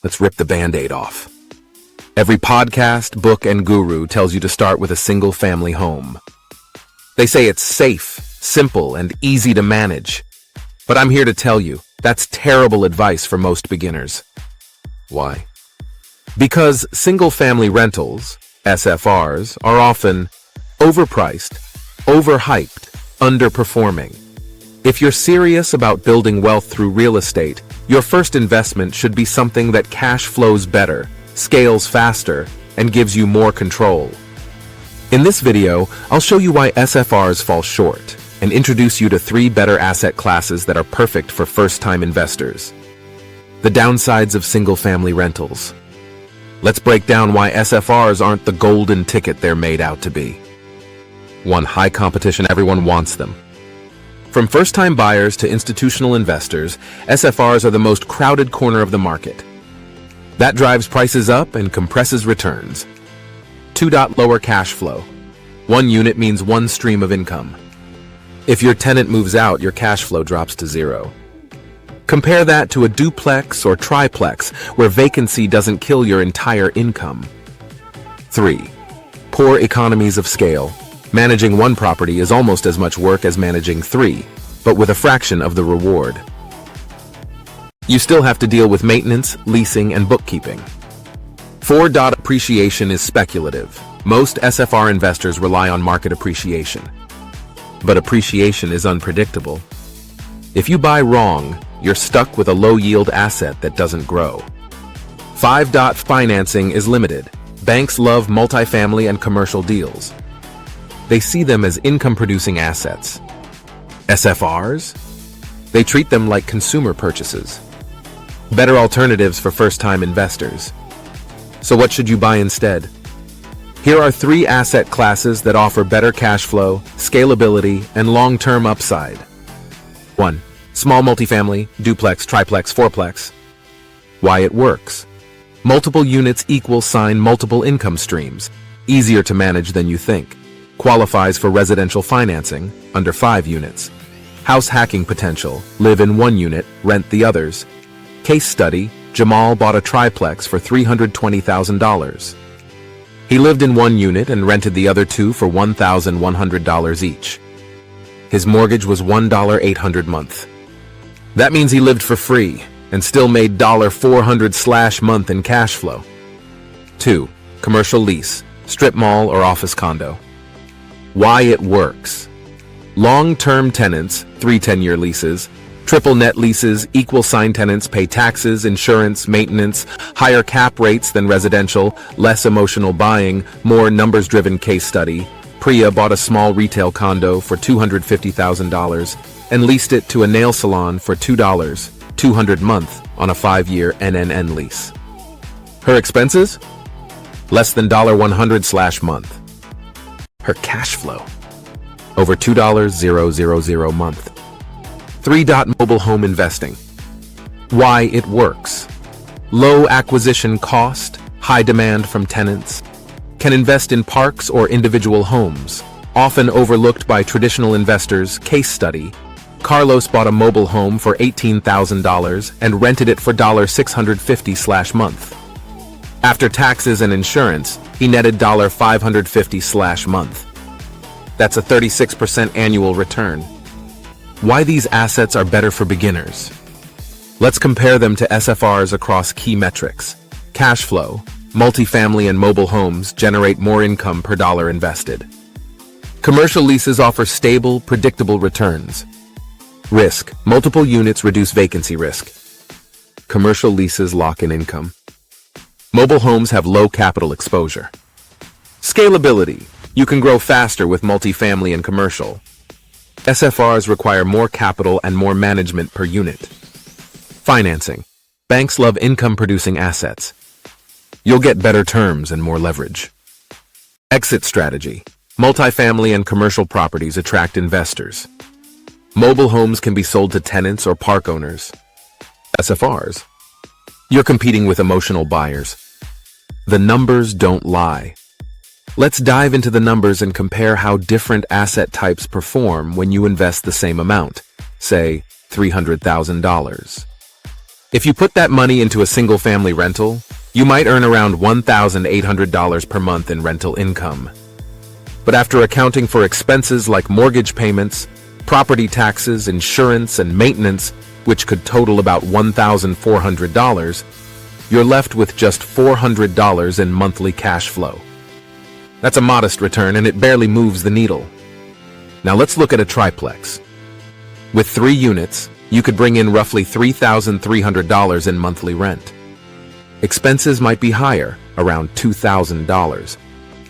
Let's rip the Band-Aid off. Every podcast, book, and guru tells you to start with a single-family home. They say it's safe, simple, and easy to manage. But I'm here to tell you, that's terrible advice for most beginners. Why? Because single-family rentals, SFRs, are often overpriced, overhyped, underperforming. If you're serious about building wealth through real estate, your first investment should be something that cash flows better, scales faster, and gives you more control. In this video, I'll show you why SFRs fall short and introduce you to 3 better asset classes that are perfect for first-time investors. The downsides of single-family rentals. Let's break down why SFRs aren't the golden ticket they're made out to be. 1. High competition. Everyone wants them. From first-time buyers to institutional investors, SFRs are the most crowded corner of the market. That drives prices up and compresses returns. 2. Lower cash flow. 1 unit means 1 stream of income. If your tenant moves out, your cash flow drops to 0. Compare that to a duplex or triplex, where vacancy doesn't kill your entire income. 3. Poor economies of scale. Managing 1 property is almost as much work as managing 3, but with a fraction of the reward. You still have to deal with maintenance, leasing, and bookkeeping. 4. Appreciation is speculative. Most SFR investors rely on market appreciation. But appreciation is unpredictable. If you buy wrong, you're stuck with a low-yield asset that doesn't grow. 5. Financing is limited. Banks love multifamily and commercial deals. They see them as income-producing assets. SFRs? They treat them like consumer purchases. Better alternatives for first-time investors. So what should you buy instead? Here are 3 asset classes that offer better cash flow, scalability, and long-term upside. 1. Small multifamily, duplex, triplex, fourplex. Why it works. Multiple units sign multiple income streams. Easier to manage than you think. Qualifies for residential financing, under 5 units. House hacking potential, live in 1 unit, rent the others. Case study, Jamal bought a triplex for $320,000. He lived in 1 unit and rented the other 2 for $1,100 each. His mortgage was $1,800 month. That means he lived for free and still made $400 month in cash flow. 2. Commercial lease, strip mall or office condo. Why it works. Long-term tenants, 3 10-year leases, triple net leases, equal-sign tenants pay taxes, insurance, maintenance, higher cap rates than residential, less emotional buying, more numbers-driven case study. Priya bought a small retail condo for $250,000 and leased it to a nail salon for $200 month on a 5-year NNN lease. Her expenses? Less than $100 month. Her cash flow? Over $2,000 month. 3. Mobile home investing. Why it works. Low acquisition cost, high demand from tenants. Can invest in parks or individual homes, often overlooked by traditional investors. Case study. Carlos bought a mobile home for $18,000 and rented it for $650 month. After taxes and insurance, he netted $550 month. That's a 36% annual return. Why these assets are better for beginners. Let's compare them to SFRs across key metrics. Cash flow, multifamily and mobile homes generate more income per dollar invested. Commercial leases offer stable, predictable returns. Risk, multiple units reduce vacancy risk. Commercial leases lock in income. Mobile homes have low capital exposure. Scalability, you can grow faster with multifamily and commercial. SFRs require more capital and more management per unit. Financing. Banks love income-producing assets. You'll get better terms and more leverage. Exit strategy. Multifamily and commercial properties attract investors. Mobile homes can be sold to tenants or park owners. SFRs. You're competing with emotional buyers. The numbers don't lie. Let's dive into the numbers and compare how different asset types perform when you invest the same amount, say $300,000. If you put that money into a single-family rental, you might earn around $1,800 per month in rental income. But after accounting for expenses like mortgage payments, property taxes, insurance, and maintenance, which could total about $1,400, you're left with just $400 in monthly cash flow. That's a modest return, and it barely moves the needle. Now let's look at a triplex. With 3 units, you could bring in roughly $3,300 in monthly rent. Expenses might be higher, around $2,000,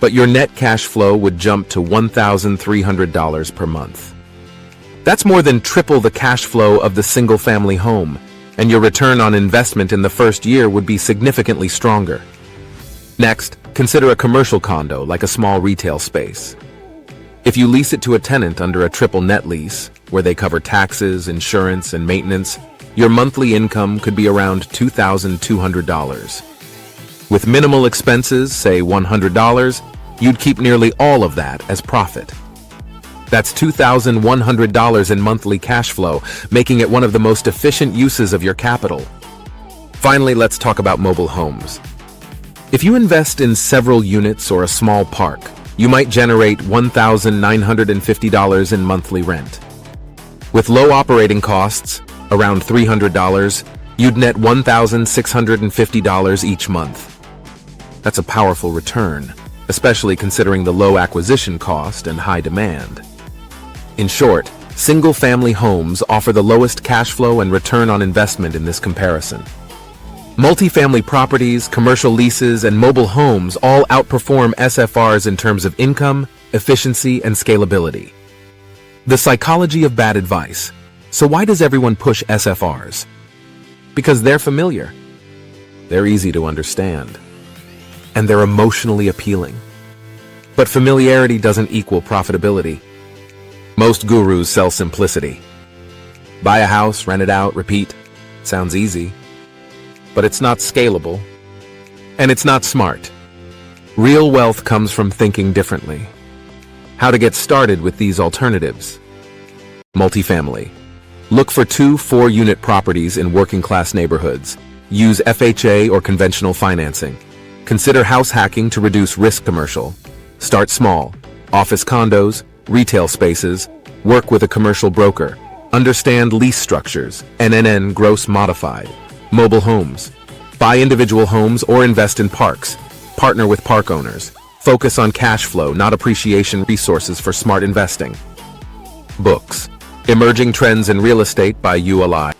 but your net cash flow would jump to $1,300 per month. That's more than triple the cash flow of the single-family home, and your return on investment in the first year would be significantly stronger. Next, consider a commercial condo like a small retail space. If you lease it to a tenant under a triple net lease, where they cover taxes, insurance, and maintenance, your monthly income could be around $2,200. With minimal expenses, say $100, you'd keep nearly all of that as profit. That's $2,100 in monthly cash flow, making it one of the most efficient uses of your capital. Finally, let's talk about mobile homes. If you invest in several units or a small park, you might generate $1,950 in monthly rent. With low operating costs, around $300, you'd net $1,650 each month. That's a powerful return, especially considering the low acquisition cost and high demand. In short, single-family homes offer the lowest cash flow and return on investment in this comparison. Multifamily properties, commercial leases, and mobile homes all outperform SFRs in terms of income, efficiency, and scalability. The psychology of bad advice. So why does everyone push SFRs? Because they're familiar. They're easy to understand. And they're emotionally appealing. But familiarity doesn't equal profitability. Most gurus sell simplicity. Buy a house, rent it out, repeat. Sounds easy. But it's not scalable. And it's not smart. Real wealth comes from thinking differently. How to get started with these alternatives. Multifamily. Look for 2 4-unit properties in working-class neighborhoods. Use FHA or conventional financing. Consider house hacking to reduce risk. Commercial. Start small. Office condos, retail spaces. Work with a commercial broker. Understand lease structures. NNN gross modified. Mobile homes. Buy individual homes or invest in parks. Partner with park owners. Focus on cash flow, not appreciation. Resources for smart investing. Books. Emerging Trends in Real Estate by ULI.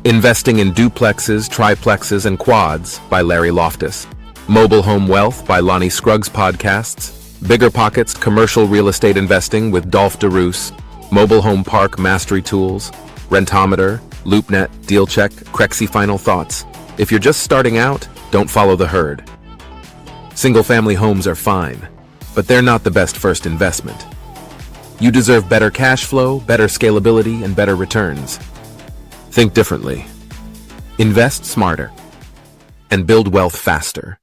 Investing in Duplexes, Triplexes, and Quads by Larry Loftus. Mobile Home Wealth by Lonnie Scruggs podcasts. Bigger Pockets, Commercial Real Estate Investing with Dolph DeRoos. Mobile Home Park Mastery Tools. Rentometer, LoopNet, DealCheck, Crexy Final Thoughts. If you're just starting out, don't follow the herd. Single-family homes are fine, but they're not the best first investment. You deserve better cash flow, better scalability, and better returns. Think differently. Invest smarter. And build wealth faster.